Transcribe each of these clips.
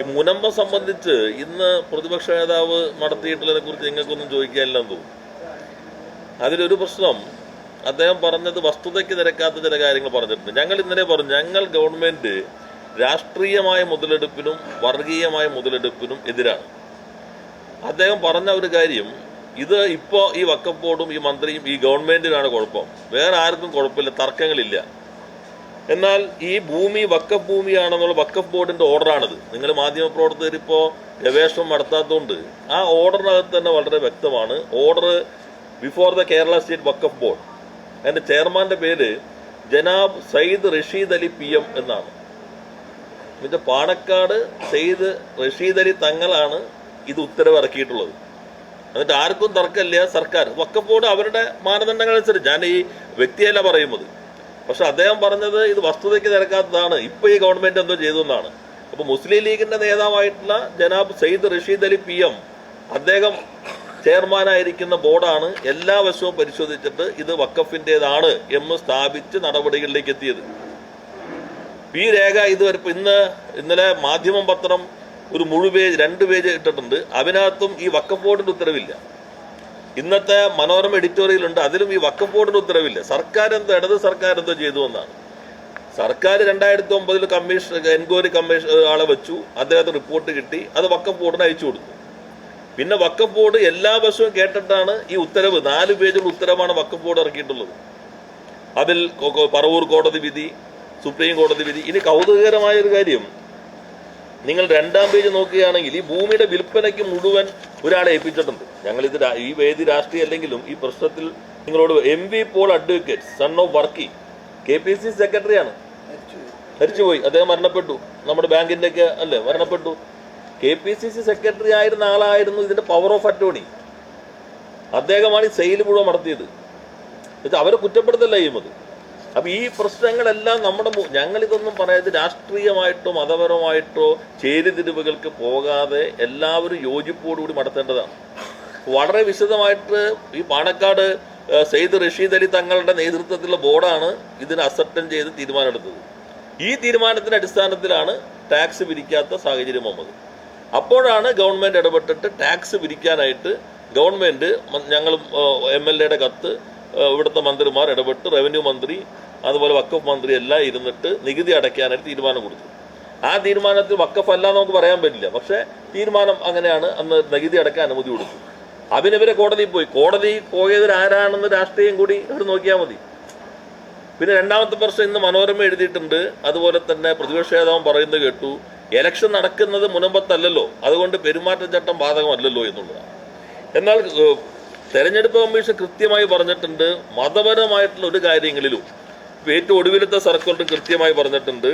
ഈ മുനമ്പം സംബന്ധിച്ച് ഇന്ന് പ്രതിപക്ഷ നേതാവ് നടത്തിയിട്ടുള്ളതിനെ കുറിച്ച് നിങ്ങൾക്കൊന്നും ചോദിക്കാനില്ലെന്ന് തോന്നുന്നു. അതിലൊരു പ്രശ്നം അദ്ദേഹം പറഞ്ഞത് വസ്തുതയ്ക്ക് നിരക്കാത്ത ചില കാര്യങ്ങൾ പറഞ്ഞിട്ടുണ്ട്. ഞങ്ങൾ ഇന്നലെ പറഞ്ഞു, ഞങ്ങൾ ഗവൺമെന്റ് രാഷ്ട്രീയമായ മുതലെടുപ്പിനും വർഗീയമായ മുതലെടുപ്പിനും എതിരാണ്. അദ്ദേഹം പറഞ്ഞ ഒരു കാര്യം, ഇത് ഇപ്പോൾ ഈ വഖഫ് ബോർഡും ഈ മന്ത്രിയും ഈ ഗവൺമെന്റിനാണ് കുഴപ്പം, വേറെ ആർക്കും കുഴപ്പമില്ല, തർക്കങ്ങളില്ല. എന്നാൽ ഈ ഭൂമി വഖഫ് ഭൂമിയാണെന്നുള്ള വഖഫ് ബോർഡിന്റെ ഓർഡറാണിത്. നിങ്ങൾ മാധ്യമപ്രവർത്തകർ ഇപ്പോൾ ഗവേഷണം നടത്താത്തതുകൊണ്ട് ആ ഓർഡറിനകത്ത് തന്നെ വളരെ വ്യക്തമാണ്. Order before the Kerala state Waqf board, അതിന്റെ ചെയർമാന്റെ പേര് ജനാബ് സയ്യിദ് റഷീദ് അലി PM എന്നാണ്. എന്നിട്ട് പാണക്കാട് സയ്യിദ് റഷീദ് അലി തങ്ങളാണ് ഇത് ഉത്തരവ് ഇറക്കിയിട്ടുള്ളത്. എന്നിട്ട് ആർക്കും തർക്കമില്ല. സർക്കാർ വഖഫ് ബോർഡ് അവരുടെ മാനദണ്ഡങ്ങൾ അനുസരിച്ച്, ഞാൻ ഈ വ്യക്തിയല്ല പറയുന്നത്, പക്ഷെ അദ്ദേഹം പറഞ്ഞത് ഇത് വസ്തുതയ്ക്ക് നിരക്കാത്തതാണ്, ഇപ്പൊ ഈ ഗവൺമെന്റ് എന്തോ ചെയ്തു എന്നാണ്. അപ്പൊ മുസ്ലിം ലീഗിന്റെ നേതാവായിട്ടുള്ള ജനാബ് സയ്യിദ് റഷീദ് അലി PM, അദ്ദേഹം ചെയർമാനായിരിക്കുന്ന ബോർഡാണ് എല്ലാ വശവും പരിശോധിച്ചിട്ട് ഇത് വഖഫിന്റേതാണ് എന്ന് സ്ഥാപിച്ച് നടപടികളിലേക്ക് എത്തിയത്. ഈ രേഖ ഇതുവരെ ഇന്നലെ മാധ്യമം പത്രം ഒരു മുഴുപേജ് 2 പേജ് ഇട്ടിട്ടുണ്ട്. അതിനകത്തും ഈ വഖഫ് ബോർഡിന്റെ ഉത്തരവില്ല. ഇന്നത്തെ മനോരമ എഡിറ്റോറിയൽ ഉണ്ട്, അതിലും ഈ വഖഫ് ബോർഡിന്റെ ഉത്തരവില്ല. സർക്കാർ എന്തോ ഇടത് സർക്കാർ എന്തോ ചെയ്തു എന്നാണ്. സർക്കാർ 2009 എൻക്വയറി കമ്മീഷൻ ആളെ വെച്ചു, അദ്ദേഹത്തിന് റിപ്പോർട്ട് കിട്ടി, അത് വഖഫ് ബോർഡിന് അയച്ചു കൊടുത്തു. പിന്നെ വഖഫ് ബോർഡ് എല്ലാ വശവും കേട്ടിട്ടാണ് ഈ ഉത്തരവ്, 4 പേജുള്ള ഉത്തരവാണ് വഖഫ് ബോർഡ് ഇറക്കിയിട്ടുള്ളത്. അതിൽ പറവൂർ കോടതി വിധി, സുപ്രീം കോടതി വിധി. ഇനി കൗതുകകരമായ ഒരു കാര്യം, നിങ്ങൾ 2-ാം പേജ് നോക്കുകയാണെങ്കിൽ ഈ ഭൂമിയുടെ വിൽപ്പനയ്ക്ക് മുഴുവൻ ഒരാളെ ഏൽപ്പിച്ചിട്ടുണ്ട്. ഞങ്ങളിത് ഈ വേദി രാഷ്ട്രീയ അല്ലെങ്കിലും ഈ പ്രശ്നത്തിൽ നിങ്ങളോട് MV Paul advocate, son of Varkey, KPC സെക്രട്ടറിയാണ്, മരിച്ചുപോയി, അദ്ദേഹം മരണപ്പെട്ടു, നമ്മുടെ ബാങ്കിന്റെ ഒക്കെ അല്ലേ മരണപ്പെട്ടു. KPCC സെക്രട്ടറി ആയിരുന്ന ആളായിരുന്നു ഇതിന്റെ പവർ ഓഫ് അറ്റോർണി. അദ്ദേഹമാണ് ഈ സെയിൽ മുഴുവൻ നടത്തിയത്. അവരെ കുറ്റപ്പെടുത്തല്ല ചെയ്യുന്നത്. അപ്പൊ ഈ പ്രശ്നങ്ങളെല്ലാം ഞങ്ങളിതൊന്നും പറയാതെ രാഷ്ട്രീയമായിട്ടോ മതപരമായിട്ടോ ചേരിതിരിവുകൾക്ക് പോകാതെ എല്ലാവരും യോജിപ്പോടുകൂടി നടത്തേണ്ടതാണ്. വളരെ വിശദമായിട്ട് ഈ പാണക്കാട് സയ്യിദ് റഷീദ് അലി തങ്ങളുടെ നേതൃത്വത്തിലുള്ള ബോർഡാണ് ഇതിന് അസപ്റ്റൻ ചെയ്ത് തീരുമാനമെടുത്തത്. ഈ തീരുമാനത്തിന്റെ അടിസ്ഥാനത്തിലാണ് ടാക്സ് പിരിക്കാത്ത സാഹചര്യം വന്നത്. അപ്പോഴാണ് ഗവൺമെന്റ് ഇടപെട്ടിട്ട് ടാക്സ് പിരിക്കാനായിട്ട് ഗവൺമെന്റ്, ഞങ്ങൾ MLA കത്ത്, ഇവിടുത്തെ മന്ത്രിമാർ ഇടപെട്ട്, റവന്യൂ മന്ത്രി അതുപോലെ വഖഫ് മന്ത്രി എല്ലാം ഇരുന്നിട്ട് നികുതി അടയ്ക്കാനായിട്ട് തീരുമാനം കൊടുത്തു. ആ തീരുമാനത്തിൽ വഖഫ് അല്ല നമുക്ക് പറയാൻ പറ്റില്ല, പക്ഷെ തീരുമാനം അങ്ങനെയാണ്. അന്ന് നികുതി അടയ്ക്കാൻ അനുമതി കൊടുത്തു. അതിനെതിരെ കോടതിയിൽ പോയി. കോടതി പോയതിൽ ആരാണെന്ന് രാഷ്ട്രീയം കൂടി അവർ നോക്കിയാൽ മതി. പിന്നെ 2-ാമത്തെ പ്രശ്നം ഇന്ന് മനോരമ എഴുതിയിട്ടുണ്ട്. അതുപോലെ തന്നെ പ്രതിപക്ഷ നേതാവും പറയുന്നത് കേട്ടു, ഇലക്ഷൻ നടക്കുന്നത് മുനമ്പത്തല്ലല്ലോ, അതുകൊണ്ട് പെരുമാറ്റച്ചട്ടം ബാധകമല്ലല്ലോ എന്നുള്ളതാണ്. എന്നാൽ തെരഞ്ഞെടുപ്പ് കമ്മീഷൻ കൃത്യമായി പറഞ്ഞിട്ടുണ്ട്, മതപരമായിട്ടുള്ള ഒരു കാര്യങ്ങളിലും ഏറ്റവും ഒടുവിലത്തെ സർക്കുലർ കൃത്യമായി പറഞ്ഞിട്ടുണ്ട്,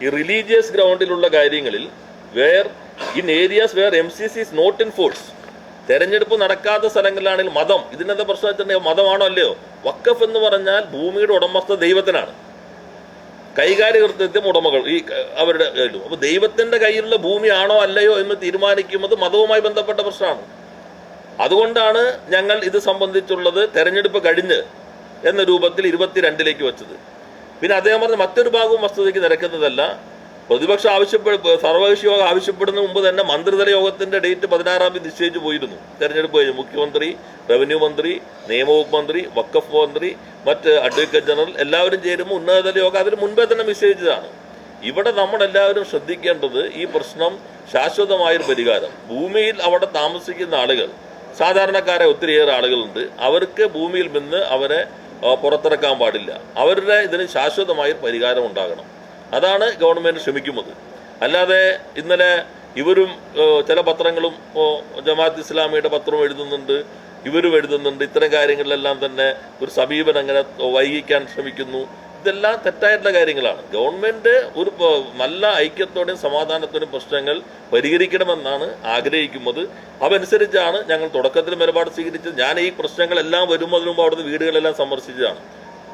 ഈ റിലീജിയസ് ഗ്രൗണ്ടിലുള്ള കാര്യങ്ങളിൽ in areas where MCC is not in force, തെരഞ്ഞെടുപ്പ് നടക്കാത്ത സ്ഥലങ്ങളിലാണെങ്കിൽ മതം, ഇതിനെന്താ പ്രശ്നം വെച്ചിട്ടുണ്ടെങ്കിൽ മതമാണോ അല്ലയോ? വഖഫ് എന്ന് പറഞ്ഞാൽ ഭൂമിയുടെ ഉടമസ്ഥ ദൈവത്തിനാണ്, കൈകാര്യകൃത്യത്വം ഉടമകൾ ഈ അവരുടെ കയ്യിലും. അപ്പൊ ദൈവത്തിന്റെ കയ്യിലുള്ള ഭൂമിയാണോ അല്ലയോ എന്ന് തീരുമാനിക്കുന്നത് മതവുമായി ബന്ധപ്പെട്ട പ്രശ്നമാണ്. അതുകൊണ്ടാണ് ഞങ്ങൾ ഇത് സംബന്ധിച്ചുള്ളത് തെരഞ്ഞെടുപ്പ് കഴിഞ്ഞ് എന്ന രൂപത്തിൽ 22-ലേക്ക് വെച്ചത്. പിന്നെ അദ്ദേഹം പറഞ്ഞ മറ്റൊരു ഭാഗവും വസ്തുതയ്ക്ക് നിരക്കുന്നതല്ല. പ്രതിപക്ഷം സർവകക്ഷി യോഗം ആവശ്യപ്പെടുന്ന മുമ്പ് തന്നെ മന്ത്രിതല യോഗത്തിന്റെ ഡേറ്റ് 16-ാം തീയതി നിശ്ചയിച്ചു പോയിരുന്നു. തെരഞ്ഞെടുപ്പ് കഴിഞ്ഞ് മുഖ്യമന്ത്രി, റവന്യൂ മന്ത്രി, നിയമവകുപ്പ് മന്ത്രി, വഖഫ് മന്ത്രി, മറ്റ് അഡ്വക്കേറ്റ് ജനറൽ എല്ലാവരും ചേരുമ്പോൾ ഉന്നതതല യോഗം അതിന് മുൻപേ തന്നെ നിശ്ചയിച്ചതാണ്. ഇവിടെ നമ്മളെല്ലാവരും ശ്രദ്ധിക്കേണ്ടത് ഈ പ്രശ്നം ശാശ്വതമായൊരു പരിഹാരം. ഭൂമിയിൽ അവിടെ താമസിക്കുന്ന ആളുകൾ, സാധാരണക്കാരെ ഒത്തിരിയേറെ ആളുകളുണ്ട്, അവർക്ക് ഭൂമിയിൽ നിന്ന് അവരെ പുറത്തിറക്കാൻ പാടില്ല. അവരുടെ ഇതിന് ശാശ്വതമായൊരു പരിഹാരം ഉണ്ടാകണം. അതാണ് ഗവൺമെന്റ് ശ്രമിക്കുന്നത്. അല്ലാതെ ഇന്നലെ ഇവരും ചില പത്രങ്ങളും, ജമാഅത്ത് ഇസ്ലാമിയുടെ പത്രവും എഴുതുന്നുണ്ട്, ഇവരും എഴുതുന്നുണ്ട്, ഇത്തരം കാര്യങ്ങളിലെല്ലാം തന്നെ ഒരു സമീപനം അങ്ങനെ വൈകിക്കാൻ ശ്രമിക്കുന്നു. ഇതെല്ലാം തെറ്റായിട്ടുള്ള കാര്യങ്ങളാണ്. ഗവൺമെന്റ് ഒരു നല്ല ഐക്യത്തോടെയും സമാധാനത്തോടെയും പ്രശ്നങ്ങൾ പരിഹരിക്കണമെന്നാണ് ആഗ്രഹിക്കുന്നത്. അതനുസരിച്ചാണ് ഞങ്ങൾ തുടക്കത്തിൽ നിലപാട് സ്വീകരിച്ചത്. ഞാൻ ഈ പ്രശ്നങ്ങളെല്ലാം വരുന്നതിന് മുമ്പ് അവിടുത്തെ വീടുകളെല്ലാം സന്ദർശിച്ചതാണ്.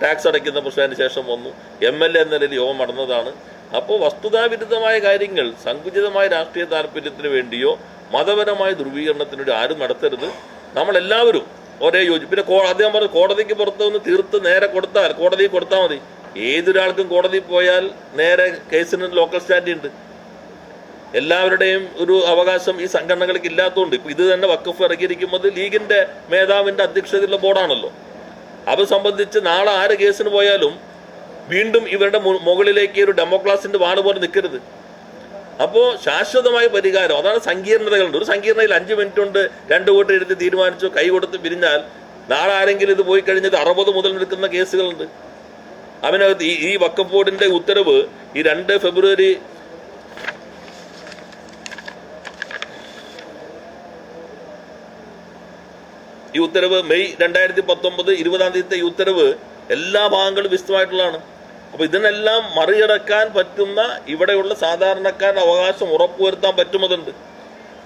ടാക്സ് അടയ്ക്കുന്ന പ്രശ്നത്തിന് ശേഷം വന്നു, MLA എന്ന നിലയിൽ യോഗം നടന്നതാണ്. അപ്പോൾ വസ്തുതാവിരുദ്ധമായ കാര്യങ്ങൾ സങ്കുചിതമായ രാഷ്ട്രീയ താല്പര്യത്തിന് വേണ്ടിയോ മതപരമായ ധ്രുവീകരണത്തിനോ ആരും നടത്തരുത്. നമ്മളെല്ലാവരും ഒരേ പിന്നെ അദ്ദേഹം പറഞ്ഞു കോടതിക്ക് പുറത്തുനിന്ന് തീർത്ത് നേരെ കോടതിയിൽ കൊടുത്താൽ മതി. ഏതൊരാൾക്കും കോടതിയിൽ പോയാൽ നേരെ കേസിന് ലോക്കൽ സ്റ്റാൻഡ് ഉണ്ട്. എല്ലാവരുടെയും ഒരു അവകാശം ഈ സംഘടനകൾക്ക് ഇല്ലാത്തതുകൊണ്ട് ഇപ്പൊ ഇത് തന്നെ വഖഫ് ഇറക്കിയിരിക്കുന്നത് ലീഗിന്റെ മേധാവിന്റെ അധ്യക്ഷതയിലുള്ള ബോർഡാണല്ലോ. അത് സംബന്ധിച്ച് നാളെ ആര് കേസിന് പോയാലും വീണ്ടും ഇവരുടെ മുകളിലേക്ക് ഒരു ഡെമോക്രാസിന്റെ വാണ് പോലെ നിൽക്കരുത്. അപ്പോൾ ശാശ്വതമായ പരിഹാരം, അതാണ് സങ്കീർണതകളുണ്ട്. ഒരു സങ്കീർണതയിൽ 5 മിനിറ്റ് കൊണ്ട് 2 കൂട്ടം എടുത്ത് തീരുമാനിച്ചു കൈ കൊടുത്ത് പിരിഞ്ഞാൽ നാളെ ആരെങ്കിലും ഇത് പോയി കഴിഞ്ഞത് 60 മുതൽ നിൽക്കുന്ന കേസുകളുണ്ട്. അതിനകത്ത് ഈ വഖഫ് ബോർഡിന്റെ ഉത്തരവ് ഈ 2 ഫെബ്രുവരി ഈ ഉത്തരവ് മെയ് 2019 20-ാം തീയതി ഈ ഉത്തരവ് എല്ലാ ഭാഗങ്ങളും വിശദമായിട്ടുള്ളതാണ്. അപ്പൊ ഇതിനെല്ലാം മറികടക്കാൻ പറ്റുന്ന ഇവിടെയുള്ള സാധാരണക്കാരുടെ അവകാശം ഉറപ്പുവരുത്താൻ പറ്റുന്നതുണ്ട്.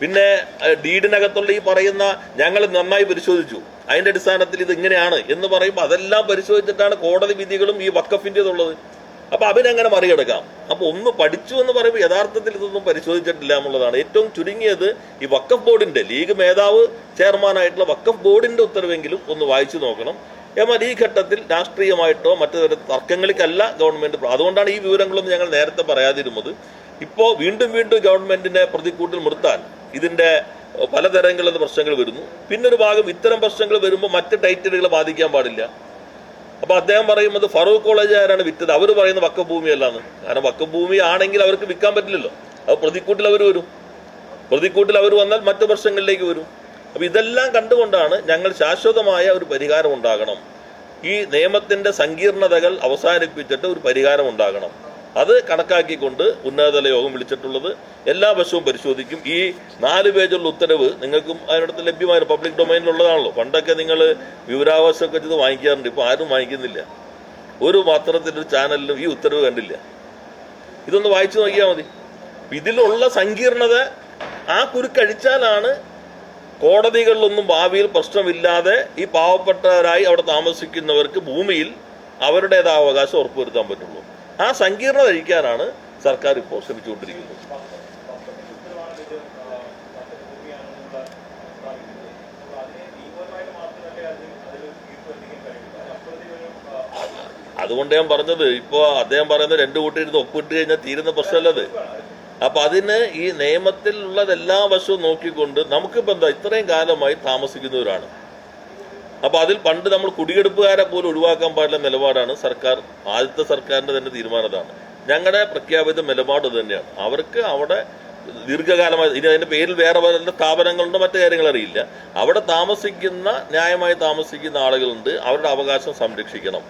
പിന്നെ ഡീഡിനകത്തുള്ള ഈ പറയുന്ന ഞങ്ങൾ നന്നായി പരിശോധിച്ചു, അതിന്റെ അടിസ്ഥാനത്തിൽ ഇത് ഇങ്ങനെയാണ് എന്ന് പറയുമ്പോൾ അതെല്ലാം പരിശോധിച്ചിട്ടാണ് കോടതി വിധികളും ഈ വഖഫിൻ്റെതുള്ളത്. അപ്പൊ അവരെങ്ങനെ മറികടക്കാം? അപ്പൊ ഒന്ന് പഠിച്ചു എന്ന് പറയുമ്പോൾ യഥാർത്ഥത്തിൽ ഇതൊന്നും പരിശോധിച്ചിട്ടില്ല എന്നുള്ളതാണ്. ഏറ്റവും ചുരുങ്ങിയത് ഈ വഖഫ് ബോർഡിന്റെ ലീഗ് മേധാവ് ചെയർമാനായിട്ടുള്ള വഖഫ് ബോർഡിന്റെ ഉത്തരവെങ്കിലും ഒന്ന് വായിച്ചു നോക്കണം. എന്നാൽ ഈ ഘട്ടത്തിൽ രാഷ്ട്രീയമായിട്ടോ മറ്റു തര തർക്കങ്ങൾക്കല്ല ഗവൺമെന്റ്. അതുകൊണ്ടാണ് ഈ വിവരങ്ങളൊന്നും ഞങ്ങൾ നേരത്തെ പറയാതിരുന്നത്. ഇപ്പോൾ വീണ്ടും ഗവൺമെന്റിനെ പ്രതിക്കൂട്ടിൽ നിർത്താൻ ഇതിന്റെ പലതരങ്ങളിലുള്ള പ്രശ്നങ്ങൾ വരുന്നു. പിന്നൊരു ഭാഗം ഇത്തരം പ്രശ്നങ്ങൾ വരുമ്പോൾ മറ്റ് ടൈറ്റിലുകളെ ബാധിക്കാൻ പാടില്ല. അപ്പൊ അദ്ദേഹം പറയുന്നത് ഫറൂഖ് കോളേജ് ആരാണ് വിറ്റത്? അവർ പറയുന്ന വഖഫ് ഭൂമിയല്ലാന്ന്. കാരണം വഖഫ് ഭൂമി ആണെങ്കിൽ അവർക്ക് വിൽക്കാൻ പറ്റില്ലല്ലോ. അത് പ്രതിക്കൂട്ടിൽ അവർ വരും. പ്രതിക്കൂട്ടിൽ അവർ വന്നാൽ മറ്റു പ്രശ്നങ്ങളിലേക്ക് വരും. അപ്പൊ ഇതെല്ലാം കണ്ടുകൊണ്ടാണ് ഞങ്ങൾ ശാശ്വതമായ ഒരു പരിഹാരം ഉണ്ടാകണം, ഈ നിയമത്തിന്റെ സങ്കീർണതകൾ അവസാനിപ്പിച്ചിട്ട് ഒരു പരിഹാരം ഉണ്ടാകണം, അത് കണക്കാക്കിക്കൊണ്ട് ഉന്നതതല യോഗം വിളിച്ചിട്ടുള്ളത്. എല്ലാ വശവും പരിശോധിക്കും. ഈ 4 പേജുള്ള ഉത്തരവ് നിങ്ങൾക്കും അതിനടുത്ത് ലഭ്യമായ പബ്ലിക് ഡൊമൈനിലുള്ളതാണല്ലോ. പണ്ടൊക്കെ നിങ്ങൾ വിവരാവകാശമൊക്കെ ചെയ്ത് വാങ്ങിക്കാറുണ്ട്, ഇപ്പൊ ആരും വാങ്ങിക്കുന്നില്ല. ഒരു പത്രത്തിൻ്റെ ചാനലിലും ഈ ഉത്തരവ് കണ്ടില്ല. ഇതൊന്ന് വായിച്ചു നോക്കിയാൽ മതി. ഇതിലുള്ള സങ്കീർണത ആ കുരുക്കഴിച്ചാലാണ് കോടതികളിലൊന്നും ഭാവിയിൽ പ്രശ്നമില്ലാതെ ഈ പാവപ്പെട്ടവരായി അവിടെ താമസിക്കുന്നവർക്ക് ഭൂമിയിൽ അവരുടേതായ അവകാശം ഉറപ്പുവരുത്താൻ പറ്റുള്ളൂ. ആ സങ്കീർണത കഴിക്കാനാണ് സർക്കാർ ഇപ്പോൾ ശ്രമിച്ചുകൊണ്ടിരിക്കുന്നത്. അതുകൊണ്ട് ഞാൻ പറഞ്ഞത്, ഇപ്പോൾ അദ്ദേഹം പറയുന്നത് 2 കൂട്ടി ഇരുന്ന് ഒപ്പിട്ട് കഴിഞ്ഞാൽ തീരുന്ന പ്രശ്നമല്ലത്. അപ്പൊ അതിന് ഈ നിയമത്തിലുള്ളതെല്ലാ വശവും നോക്കിക്കൊണ്ട് നമുക്കിപ്പോൾ എന്താ ഇത്രയും കാലമായി താമസിക്കുന്നവരാണ്. അപ്പൊ അതിൽ പണ്ട് നമ്മൾ കുടിയെടുപ്പുകാരെ പോലും ഒഴിവാക്കാൻ പാടില്ല നിലപാടാണ് സർക്കാർ, ആദ്യത്തെ സർക്കാരിന്റെ തന്നെ തീരുമാനമാണ്. ഞങ്ങളുടെ പ്രഖ്യാപിത നിലപാട് തന്നെയാണ്. അവർക്ക് അവിടെ ദീർഘകാലമായി ഇനി അതിന്റെ പേരിൽ വേറെ പല സ്ഥാപനങ്ങളുണ്ട്, മറ്റു കാര്യങ്ങൾ അറിയില്ല. അവിടെ താമസിക്കുന്ന ന്യായമായി താമസിക്കുന്ന ആളുകളുണ്ട്, അവരുടെ അവകാശം സംരക്ഷിക്കണം.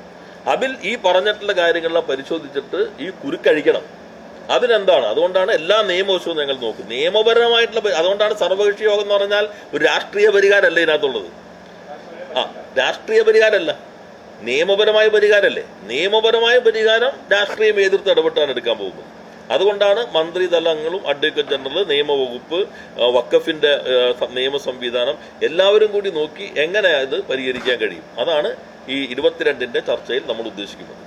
അതിൽ ഈ പറഞ്ഞിട്ടുള്ള കാര്യങ്ങളെല്ലാം പരിശോധിച്ചിട്ട് ഈ കുരുക്കഴിക്കണം. അതിനെന്താണ്? അതുകൊണ്ടാണ് എല്ലാ നിയമവശവും ഞങ്ങൾ നോക്കും. നിയമപരമായിട്ടുള്ള അതുകൊണ്ടാണ് സർവകക്ഷി യോഗം എന്ന് പറഞ്ഞാൽ ഒരു രാഷ്ട്രീയ പരിഹാരമല്ല ഇതിനകത്തുള്ളത്. രാഷ്ട്രീയ പരിഹാരമല്ല, നിയമപരമായ പരിഹാരമല്ലേ. നിയമപരമായ പരിഹാരം രാഷ്ട്രീയം എതിർത്ത് ഇടപെട്ടാണ് എടുക്കാൻ പോകുന്നത്. അതുകൊണ്ടാണ് മന്ത്രിതലങ്ങളും അഡ്വക്കേറ്റ് ജനറൽ, നിയമവകുപ്പ്, വഖഫിന്റെ നിയമ സംവിധാനം എല്ലാവരും കൂടി നോക്കി എങ്ങനെ ഇത് പരിഹരിക്കാൻ കഴിയും. അതാണ് ഈ 22-ന്റെ ചർച്ചയിൽ നമ്മൾ ഉദ്ദേശിക്കുന്നത്.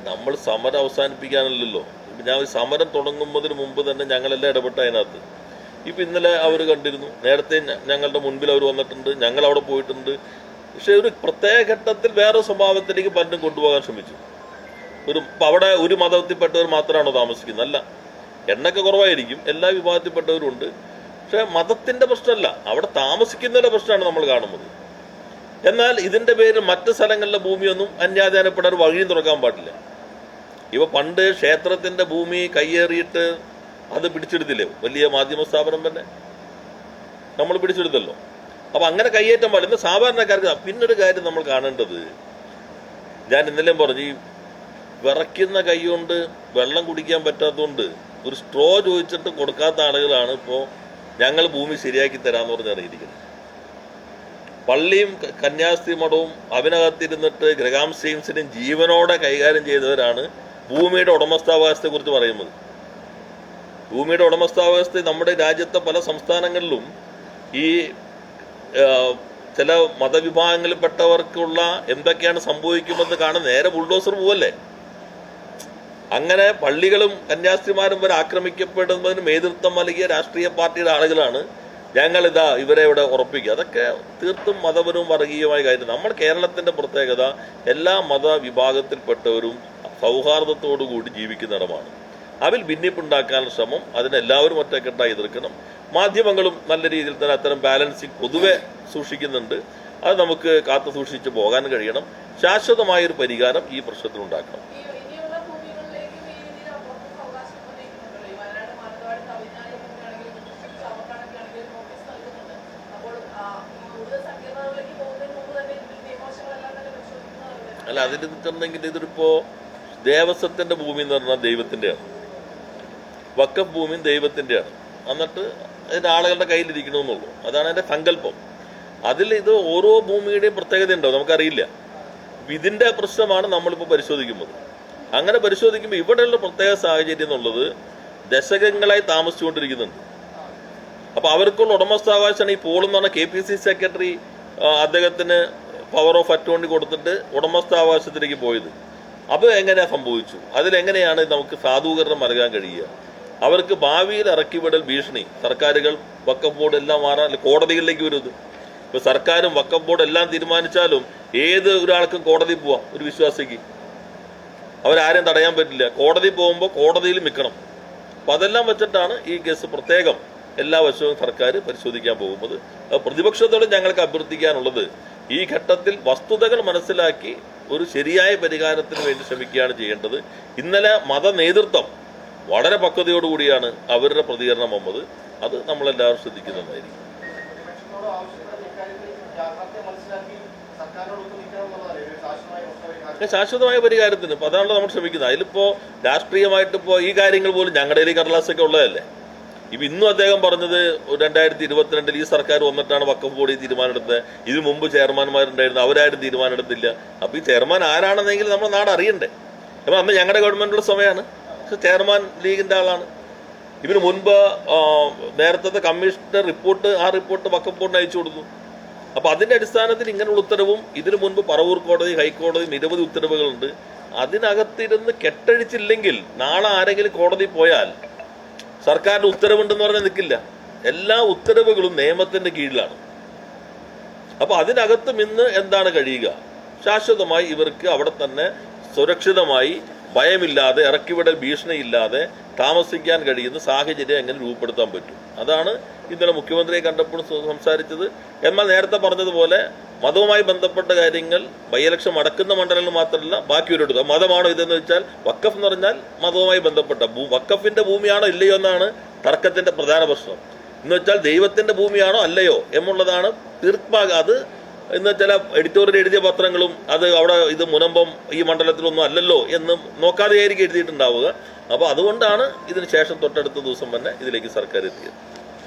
നമ്മൾ സമരം അവസാനിപ്പിക്കാനല്ലല്ലോ. ഞാൻ സമരം തുടങ്ങുന്നതിന് മുമ്പ് തന്നെ ഞങ്ങളെല്ലാം ഇടപെട്ട അതിനകത്ത്. ഇപ്പം ഇന്നലെ അവർ കണ്ടിരുന്നു, നേരത്തെ ഞങ്ങളുടെ മുൻപിൽ അവർ വന്നിട്ടുണ്ട്, ഞങ്ങൾ അവിടെ പോയിട്ടുണ്ട്. പക്ഷെ ഒരു പ്രത്യേക ഘട്ടത്തിൽ വേറെ സ്വഭാവത്തിലേക്ക് പലരും കൊണ്ടുപോകാൻ ശ്രമിച്ചു. അവിടെ ഒരു മതത്തിൽപ്പെട്ടവർ മാത്രമാണോ താമസിക്കുന്നത്? അല്ല, എണ്ണൊക്കെ കുറവായിരിക്കും, എല്ലാ വിഭാഗത്തിൽപ്പെട്ടവരും ഉണ്ട്. പക്ഷെ മതത്തിന്റെ പ്രശ്നമല്ല, അവിടെ താമസിക്കുന്നവരുടെ പ്രശ്നമാണ് നമ്മൾ കാണുന്നത്. എന്നാൽ ഇതിന്റെ പേരിൽ മറ്റ് സ്ഥലങ്ങളിലെ ഭൂമിയൊന്നും അന്യാധാനപ്പെടാൻ വഴിയും തുറക്കാൻ പാടില്ല. ഇവ പണ്ട് ക്ഷേത്രത്തിന്റെ ഭൂമി കയ്യേറിയിട്ട് അത് പിടിച്ചെടുത്തില്ലേ വലിയ മാധ്യമ സ്ഥാപനം തന്നെ, നമ്മൾ പിടിച്ചെടുത്തല്ലോ. അപ്പൊ അങ്ങനെ കയ്യേറ്റം പാടില്ല സാധാരണക്കാർക്ക്. പിന്നൊരു കാര്യം നമ്മൾ കാണേണ്ടത്, ഞാൻ ഇന്നലെയും പറഞ്ഞു, ഈ വിറയ്ക്കുന്ന കൈ കൊണ്ട് വെള്ളം കുടിക്കാൻ പറ്റാത്തതുകൊണ്ട് ഒരു സ്ട്രോ ചോദിച്ചിട്ട് കൊടുക്കാത്ത ആളുകളാണ് ഇപ്പോൾ ഞങ്ങൾ ഭൂമി ശരിയാക്കി തരാമെന്ന് പറഞ്ഞ് ഇറങ്ങിയിരിക്കുന്നത്. പള്ളിയും കന്യാസ്ത്രീ മഠവും അതിനകത്തിരുന്നിട്ട് ഗ്രഹാം സ്റ്റെയിൻസിനും ജീവനോടെ കൈകാര്യം ചെയ്തവരാണ് ഭൂമിയുടെ ഉടമസ്ഥാവകാശത്തെക്കുറിച്ച് പറയുന്നത്. ഭൂമിയുടെ ഉടമസ്ഥാവകാശത്തെ നമ്മുടെ രാജ്യത്തെ പല സംസ്ഥാനങ്ങളിലും ഈ ചില മതവിഭാഗങ്ങളിൽപ്പെട്ടവർക്കുള്ള എന്തൊക്കെയാണ് സംഭവിക്കുമെന്ന് കാണാൻ നേരെ ബുൾഡോസർ പോവല്ലേ. അങ്ങനെ പള്ളികളും കന്യാസ്ത്രീമാരും വരെ ആക്രമിക്കപ്പെടുന്നതിന് നേതൃത്വം നൽകിയ രാഷ്ട്രീയ പാർട്ടിയുടെ ആളുകളാണ് ഞങ്ങളിതാ ഇവരെ ഇവിടെ ഉറപ്പിക്കുക. അതൊക്കെ തീർത്തും മതപരവും വർഗീയമായ കാര്യം. നമ്മൾ കേരളത്തിൻ്റെ പ്രത്യേകത എല്ലാ മതവിഭാഗത്തിൽപ്പെട്ടവരും സൗഹാർദ്ദത്തോടുകൂടി ജീവിക്കുന്നിടമാണ്. അതിൽ ഭിന്നിപ്പുണ്ടാക്കാനുള്ള ശ്രമം അതിനെല്ലാവരും ഒറ്റക്കെട്ടായി എതിർക്കണം. മാധ്യമങ്ങളും നല്ല രീതിയിൽ തന്നെ അത്തരം ബാലൻസിങ് പൊതുവെ സൂക്ഷിക്കുന്നുണ്ട്. അത് നമുക്ക് കാത്തു സൂക്ഷിച്ച് പോകാൻ കഴിയണം. ശാശ്വതമായൊരു പരിഹാരം ഈ പ്രശ്നത്തിനുണ്ടാക്കണം. അല്ല, അതിന് നിൽക്കുന്നെങ്കിൽ ഇതിലിപ്പോ ദേവസ്വത്തിന്റെ ഭൂമി എന്ന് പറഞ്ഞാൽ ദൈവത്തിൻ്റെയാണ്, വഖഫ് ഭൂമിയും ദൈവത്തിൻ്റെയാണ്. എന്നിട്ട് അതിൻ്റെ ആളുകളുടെ കയ്യിലിരിക്കണമെന്നുള്ളൂ. അതാണ് എൻ്റെ സങ്കല്പം. അതിൽ ഇത് ഓരോ ഭൂമിയുടെയും പ്രത്യേകത ഉണ്ടാവും, നമുക്കറിയില്ല. ഇതിൻ്റെ പ്രശ്നമാണ് നമ്മളിപ്പോൾ പരിശോധിക്കുന്നത്. അങ്ങനെ പരിശോധിക്കുമ്പോൾ ഇവിടെയുള്ള പ്രത്യേക സാഹചര്യം എന്നുള്ളത് ദശകങ്ങളായി താമസിച്ചുകൊണ്ടിരിക്കുന്നുണ്ട്. അപ്പോൾ അവർക്കുള്ള ഉടമസ്ഥാവകാശമാണ് ഈ പോൾ എന്ന് പറഞ്ഞാൽ KPCC സെക്രട്ടറി അദ്ദേഹത്തിന് പവർ ഓഫ് അറ്റോർണി കൊടുത്തിട്ട് ഉടമസ്ഥാവകാശത്തിലേക്ക് പോയത്. അത് എങ്ങനെയാണ് സംഭവിച്ചു? അതിലെങ്ങനെയാണ് നമുക്ക് സാധൂകരണം നൽകാൻ കഴിയുക? അവർക്ക് ഭാവിയിൽ ഇറക്കിവിടൽ ഭീഷണി സർക്കാരുകൾ വഖഫ് ബോർഡ് എല്ലാം മാറാൻ കോടതികളിലേക്ക് വരുന്നത്. ഇപ്പൊ സർക്കാരും വഖഫ് ബോർഡ് എല്ലാം തീരുമാനിച്ചാലും ഏത് ഒരാൾക്കും കോടതി പോവാം. ഒരു വിശ്വാസിക്ക് അവരാരും തടയാൻ പറ്റില്ല. കോടതി പോകുമ്പോൾ കോടതിയിൽ നിൽക്കണം. അപ്പൊ അതെല്ലാം വെച്ചിട്ടാണ് ഈ കേസ് പ്രത്യേകം എല്ലാ വശവും സർക്കാർ പരിശോധിക്കാൻ പോകുന്നത്. പ്രതിപക്ഷത്തോട് ഞങ്ങൾക്ക് അഭ്യർത്ഥിക്കാനുള്ളത്, ഈ ഘട്ടത്തിൽ വസ്തുതകൾ മനസ്സിലാക്കി ഒരു ശരിയായ പരിഹാരത്തിന് വേണ്ടി ശ്രമിക്കുകയാണ് ചെയ്യേണ്ടത്. ഇന്നലെ മത നേതൃത്വം വളരെ പക്വതയോടുകൂടിയാണ് അവരുടെ പ്രതികരണം വന്നത്. അത് നമ്മളെല്ലാവരും ശ്രദ്ധിക്കുന്നതായിരിക്കും. ശാശ്വതമായ പരിഹാരത്തിന് ഇപ്പം അതാണല്ലോ നമ്മൾ ശ്രമിക്കുന്നത്. അതിലിപ്പോൾ രാഷ്ട്രീയമായിട്ടിപ്പോൾ ഈ കാര്യങ്ങൾ പോലും ഞങ്ങളുടെ ഈ കടലാസൊക്കെ ഉള്ളതല്ലേ. ഇപ്പം ഇന്നും അദ്ദേഹം പറഞ്ഞത് 2022 ഈ സർക്കാർ വന്നിട്ടാണ് വഖഫ് ബോർഡ് തീരുമാനമെടുത്തത്. ഇതിനു മുമ്പ് ചെയർമാൻമാരുണ്ടായിരുന്നു, അവരാരും തീരുമാനമെടുത്തില്ല. അപ്പോൾ ഈ ചെയർമാൻ ആരാണെന്നെങ്കിൽ നമ്മുടെ നാട് അറിയണ്ടേ. അപ്പം അന്ന് ഞങ്ങളുടെ ഗവൺമെന്റുള്ള സമയമാണ്. ചെയർമാൻ ലീഗിന്റെ ആളാണ്. ഇതിനു മുൻപ് നേരത്തെ കമ്മീഷന്റെ റിപ്പോർട്ട്, ആ റിപ്പോർട്ട് വഖഫ് ബോർഡിന് അയച്ചു കൊടുത്തു. അപ്പൊ അതിന്റെ അടിസ്ഥാനത്തിൽ ഇങ്ങനെയുള്ള ഉത്തരവും ഇതിനു മുൻപ് പറവൂർ കോടതി, ഹൈക്കോടതി നിരവധി ഉത്തരവുകളുണ്ട്. അതിനകത്തിരുന്ന് കെട്ടഴിച്ചില്ലെങ്കിൽ നാളെ ആരെങ്കിലും കോടതി പോയാൽ സർക്കാരിന്റെ ഉത്തരവുണ്ടെന്ന് പറഞ്ഞാൽ നിൽക്കില്ല. എല്ലാ ഉത്തരവുകളും നിയമത്തിന്റെ കീഴിലാണ്. അപ്പൊ അതിനകത്തും ഇന്ന് എന്താണ് കഴിയുക? ശാശ്വതമായി ഇവർക്ക് അവിടെ തന്നെ സുരക്ഷിതമായി ഭയമില്ലാതെ ഇറക്കിവിടൽ ഭീഷണിയില്ലാതെ താമസിക്കാൻ കഴിയുന്ന സാഹചര്യം എങ്ങനെ രൂപപ്പെടുത്താൻ പറ്റും? അതാണ് ഇന്നലെ മുഖ്യമന്ത്രിയെ കണ്ടപ്പോൾ സംസാരിച്ചത്. എന്നാൽ നേരത്തെ പറഞ്ഞതുപോലെ മതവുമായി ബന്ധപ്പെട്ട കാര്യങ്ങൾ ബൈ ഇലക്ഷൻ അടക്കുന്ന മണ്ഡലങ്ങൾ മാത്രമല്ല ബാക്കിയൊരിടത്ത് മതമാണോ ഇതെന്ന് വെച്ചാൽ വഖഫ് എന്ന് പറഞ്ഞാൽ മതവുമായി ബന്ധപ്പെട്ട വഖഫിന്റെ ഭൂമിയാണോ ഇല്ലയോ എന്നാണ് തർക്കത്തിന്റെ പ്രധാന പ്രശ്നം. എന്ന് വെച്ചാൽ ദൈവത്തിന്റെ ഭൂമിയാണോ അല്ലയോ എന്നുള്ളതാണ് തീർപ്പാകുക. അത് ഇന്ന് ചില എഡിറ്റോറിയൽ എഴുതിയ പത്രങ്ങളും അത് അവിടെ ഇത് മുനമ്പം ഈ മണ്ഡലത്തിലൊന്നും അല്ലല്ലോ എന്ന് നോക്കാതെയായിരിക്കും എഴുതിയിട്ടുണ്ടാവുക. അപ്പോൾ അതുകൊണ്ടാണ് ഇതിന് ശേഷം തൊട്ടടുത്ത ദിവസം തന്നെ ഇതിലേക്ക് സർക്കാർ എത്തിയത്.